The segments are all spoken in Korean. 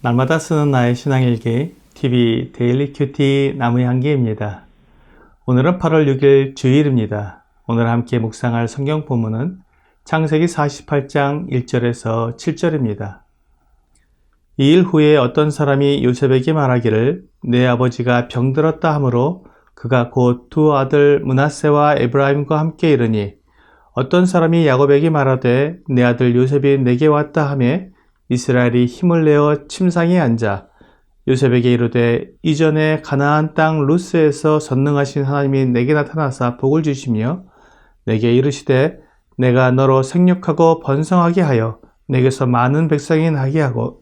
날마다 쓰는 나의 신앙일기 TV 데일리 큐티 나무의 향기입니다. 오늘은 8월 6일 주일입니다. 오늘 함께 묵상할 성경 본문은 창세기 48장 1절에서 7절입니다. 이 일 후에 어떤 사람이 요셉에게 말하기를 내 아버지가 병들었다 하므로 그가 곧 두 아들 므낫세와 에브라임과 함께 이르니 어떤 사람이 야곱에게 말하되 내 아들 요셉이 내게 왔다 하매 이스라엘이 힘을 내어 침상에 앉아 요셉에게 이르되 이전에 가나안 땅 루스에서 전능하신 하나님이 내게 나타나사 복을 주시며 내게 이르시되 내가 너로 생육하고 번성하게 하여 내게서 많은 백성이 나게 하고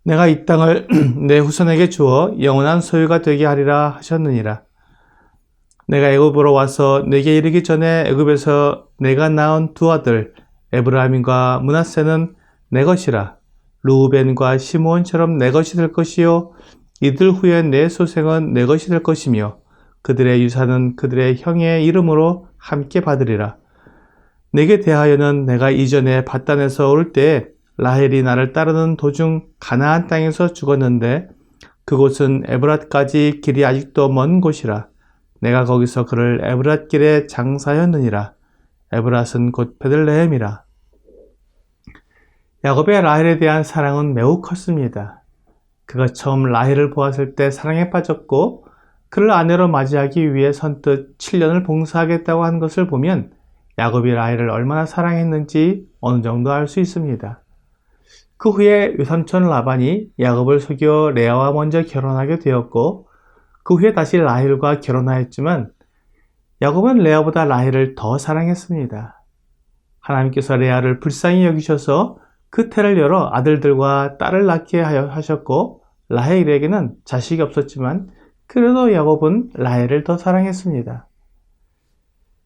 내가 이 땅을 내 후손에게 주어 영원한 소유가 되게 하리라 하셨느니라. 내가 애굽으로 와서 내게 이르기 전에 애굽에서 내가 낳은 두 아들 에브라임과 므낫세는 내 것이라. 르우벤과 시므온처럼 내 것이 될 것이요 이들 후에 내 소생은 내 것이 될 것이며 그들의 유산은 그들의 형의 이름으로 함께 받으리라. 내게 대하여는 내가 이전에 밧단에서 올 때에 라헬이 나를 따르는 도중 가나안 땅에서 죽었는데 그곳은 에브랏까지 길이 아직도 먼 곳이라. 내가 거기서 그를 에브랏길에 장사하였느니라. 에브랏은 곧 베들레헴이라. 야곱의 라헬에 대한 사랑은 매우 컸습니다. 그가 처음 라헬을 보았을 때 사랑에 빠졌고 그를 아내로 맞이하기 위해 선뜻 7년을 봉사하겠다고 한 것을 보면 야곱이 라헬을 얼마나 사랑했는지 어느 정도 알 수 있습니다. 그 후에 외삼촌 라반이 야곱을 속여 레아와 먼저 결혼하게 되었고 그 후에 다시 라헬과 결혼하였지만 야곱은 레아보다 라헬을 더 사랑했습니다. 하나님께서 레아를 불쌍히 여기셔서 그 태를 열어 아들들과 딸을 낳게 하셨고 라헬에게는 자식이 없었지만 그래도 야곱은 라헬을 더 사랑했습니다.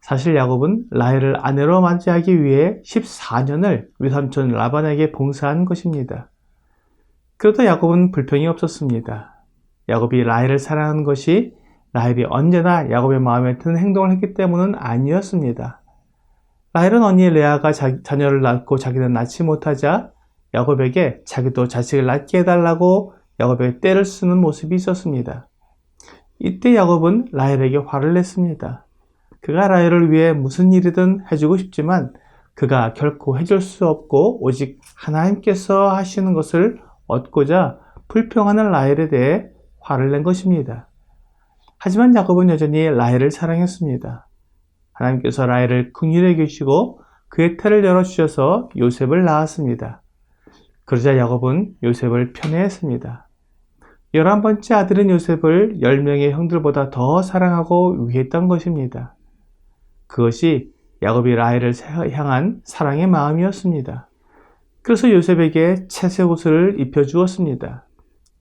사실 야곱은 라헬을 아내로 맞이하기 위해 14년을 외삼촌 라반에게 봉사한 것입니다. 그래도 야곱은 불평이 없었습니다. 야곱이 라헬을 사랑하는 것이 라헬이 언제나 야곱의 마음에 드는 행동을 했기 때문은 아니었습니다. 라헬은 언니 레아가 자녀를 낳고 자기는 낳지 못하자 야곱에게 자기도 자식을 낳게 해달라고 야곱에게 떼를 쓰는 모습이 있었습니다. 이때 야곱은 라헬에게 화를 냈습니다. 그가 라헬을 위해 무슨 일이든 해주고 싶지만 그가 결코 해줄 수 없고 오직 하나님께서 하시는 것을 얻고자 불평하는 라헬에 대해 화를 낸 것입니다. 하지만 야곱은 여전히 라헬을 사랑했습니다. 하나님께서 라헬을 긍휼히 여기시고 그의 태를 열어주셔서 요셉을 낳았습니다. 그러자 야곱은 요셉을 편애했습니다. 11번째 아들인 요셉을 10명의 형들보다 더 사랑하고 위했던 것입니다. 그것이 야곱이 라헬을 향한 사랑의 마음이었습니다. 그래서 요셉에게 채색 옷을 입혀주었습니다.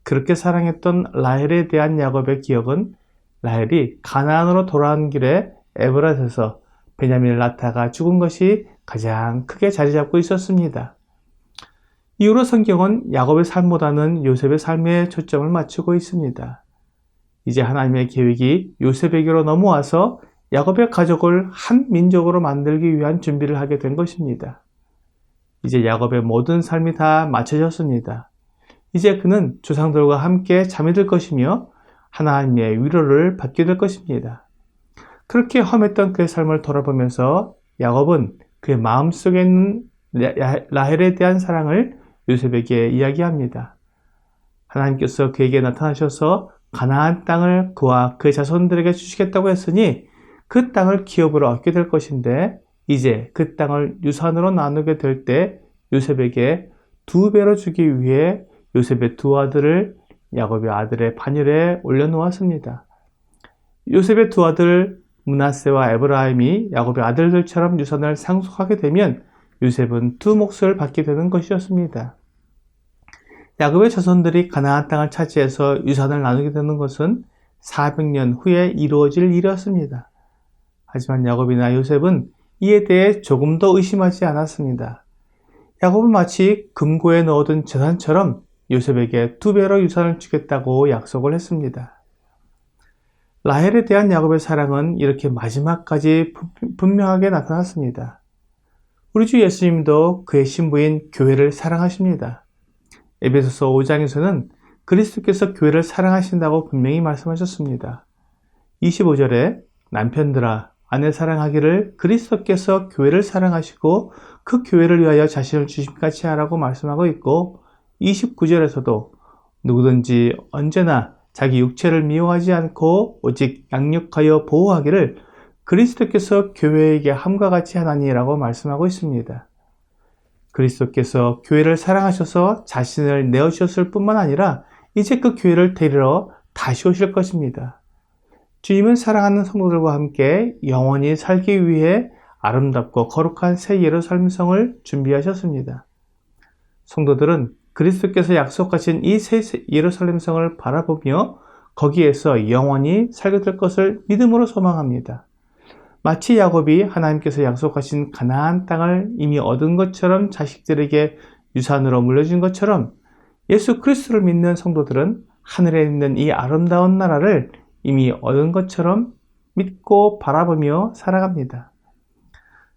그렇게 사랑했던 라헬에 대한 야곱의 기억은 라헬이 가나안으로 돌아온 길에 에브랏에서 베냐민을 낳다가 죽은 것이 가장 크게 자리 잡고 있었습니다. 이후로 성경은 야곱의 삶보다는 요셉의 삶에 초점을 맞추고 있습니다. 이제 하나님의 계획이 요셉에게로 넘어와서 야곱의 가족을 한 민족으로 만들기 위한 준비를 하게 된 것입니다. 이제 야곱의 모든 삶이 다 맞춰졌습니다. 이제 그는 조상들과 함께 잠이 들 것이며 하나님의 위로를 받게 될 것입니다. 그렇게 험했던 그의 삶을 돌아보면서 야곱은 그의 마음속에 있는 라헬에 대한 사랑을 요셉에게 이야기합니다. 하나님께서 그에게 나타나셔서 가나안 땅을 그와 그의 자손들에게 주시겠다고 했으니 그 땅을 기업으로 얻게 될 것인데 이제 그 땅을 유산으로 나누게 될 때 요셉에게 2배로 주기 위해 요셉의 두 아들을 야곱의 아들의 반열에 올려놓았습니다. 요셉의 두 아들 므낫세와 에브라임이 야곱의 아들들처럼 유산을 상속하게 되면 요셉은 두 몫을 받게 되는 것이었습니다. 야곱의 자손들이 가나안 땅을 차지해서 유산을 나누게 되는 것은 400년 후에 이루어질 일이었습니다. 하지만 야곱이나 요셉은 이에 대해 조금 더 의심하지 않았습니다. 야곱은 마치 금고에 넣어둔 재산처럼 요셉에게 2배로 유산을 주겠다고 약속을 했습니다. 라헬에 대한 야곱의 사랑은 이렇게 마지막까지 분명하게 나타났습니다. 우리 주 예수님도 그의 신부인 교회를 사랑하십니다. 에베소서 5장에서는 그리스도께서 교회를 사랑하신다고 분명히 말씀하셨습니다. 25절에 남편들아 아내 사랑하기를 그리스도께서 교회를 사랑하시고 그 교회를 위하여 자신을 주심같이 하라고 말씀하고 있고, 29절에서도 누구든지 언제나 자기 육체를 미워하지 않고 오직 양육하여 보호하기를 그리스도께서 교회에게 함과 같이 하나니라고 말씀하고 있습니다. 그리스도께서 교회를 사랑하셔서 자신을 내어주셨을 뿐만 아니라 이제 그 교회를 데리러 다시 오실 것입니다. 주님은 사랑하는 성도들과 함께 영원히 살기 위해 아름답고 거룩한 새 예루살렘 성을 준비하셨습니다. 성도들은 그리스도께서 약속하신 이 새 예루살렘 성을 바라보며 거기에서 영원히 살게 될 것을 믿음으로 소망합니다. 마치 야곱이 하나님께서 약속하신 가나안 땅을 이미 얻은 것처럼 자식들에게 유산으로 물려준 것처럼 예수 그리스도를 믿는 성도들은 하늘에 있는 이 아름다운 나라를 이미 얻은 것처럼 믿고 바라보며 살아갑니다.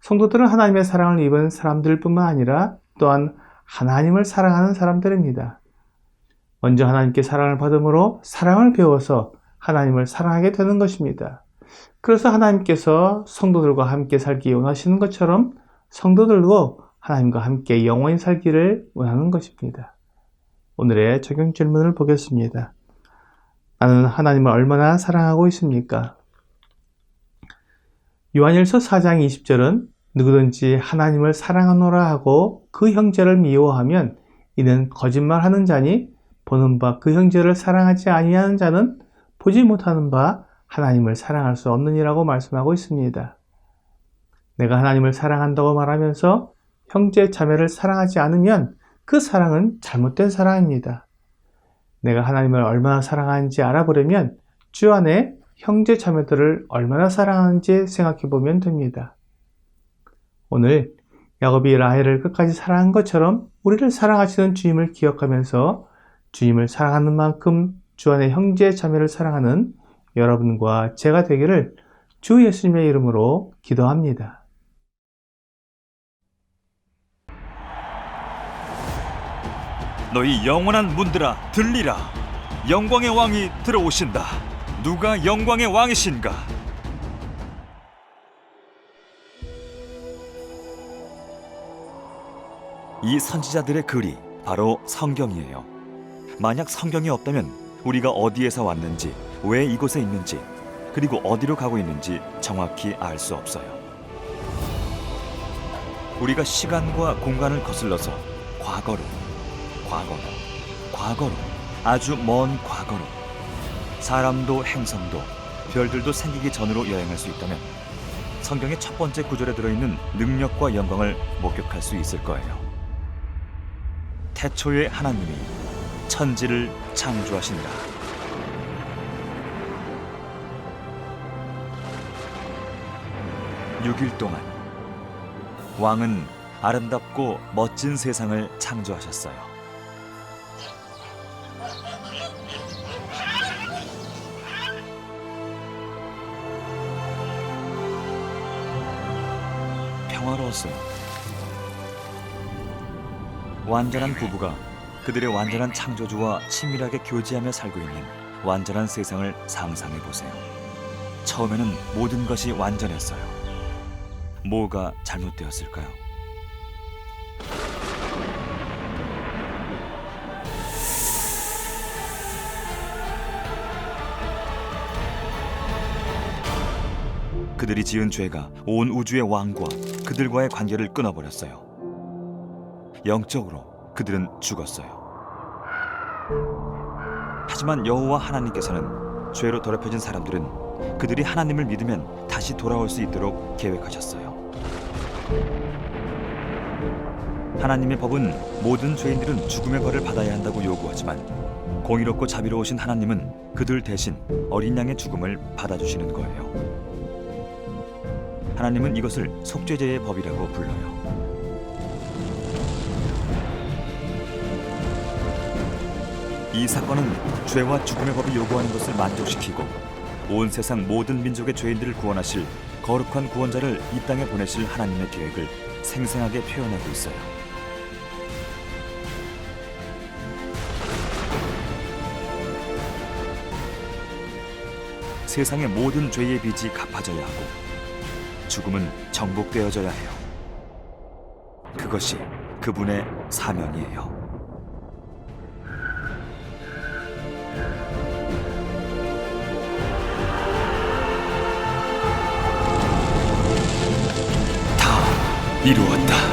성도들은 하나님의 사랑을 입은 사람들 뿐만 아니라 또한 하나님을 사랑하는 사람들입니다. 먼저 하나님께 사랑을 받음으로 사랑을 배워서 하나님을 사랑하게 되는 것입니다. 그래서 하나님께서 성도들과 함께 살기 원하시는 것처럼 성도들도 하나님과 함께 영원히 살기를 원하는 것입니다. 오늘의 적용 질문을 보겠습니다. 나는 하나님을 얼마나 사랑하고 있습니까? 요한일서 4장 20절은 누구든지 하나님을 사랑하노라 하고 그 형제를 미워하면 이는 거짓말하는 자니 보는 바 그 형제를 사랑하지 아니하는 자는 보지 못하는 바 하나님을 사랑할 수 없느니라고 말씀하고 있습니다. 내가 하나님을 사랑한다고 말하면서 형제 자매를 사랑하지 않으면 그 사랑은 잘못된 사랑입니다. 내가 하나님을 얼마나 사랑하는지 알아보려면 주 안에 형제 자매들을 얼마나 사랑하는지 생각해 보면 됩니다. 오늘 야곱이 라헬을 끝까지 사랑한 것처럼 우리를 사랑하시는 주님을 기억하면서 주님을 사랑하는 만큼 주 안에 형제 자매를 사랑하는 여러분과 제가 되기를 주 예수님의 이름으로 기도합니다. 너희 영원한 문들아 들리라. 영광의 왕이 들어오신다. 누가 영광의 왕이신가? 이 선지자들의 글이 바로 성경이에요. 만약 성경이 없다면 우리가 어디에서 왔는지, 왜 이곳에 있는지, 그리고 어디로 가고 있는지 정확히 알 수 없어요. 우리가 시간과 공간을 거슬러서 과거로, 아주 먼 과거로, 사람도 행성도 별들도 생기기 전으로 여행할 수 있다면 성경의 첫 번째 구절에 들어있는 능력과 영광을 목격할 수 있을 거예요. 태초에 하나님이 천지를 창조하신다. (6일) 동안 왕은 아름답고 멋진 세상을 창조하셨어요. 평화로웠어요. 완전한 부부가 그들의 완전한 창조주와 친밀하게 교제하며 살고 있는 완전한 세상을 상상해 보세요. 처음에는 모든 것이 완전했어요. 뭐가 잘못되었을까요? 그들이 지은 죄가 온 우주의 왕과 그들과의 관계를 끊어버렸어요. 영적으로 그들은 죽었어요. 하지만 여호와 하나님께서는 죄로 더럽혀진 사람들은 그들이 하나님을 믿으면 다시 돌아올 수 있도록 계획하셨어요. 하나님의 법은 모든 죄인들은 죽음의 벌을 받아야 한다고 요구하지만 공의롭고 자비로우신 하나님은 그들 대신 어린 양의 죽음을 받아주시는 거예요. 하나님은 이것을 속죄제의 법이라고 불러요. 이 사건은 죄와 죽음의 법이 요구하는 것을 만족시키고 온 세상 모든 민족의 죄인들을 구원하실 거룩한 구원자를 이 땅에 보내실 하나님의 계획을 생생하게 표현하고 있어요. 세상의 모든 죄의 빚이 갚아져야 하고 죽음은 정복되어져야 해요. 그것이 그분의 사명이에요. 다 이루었다.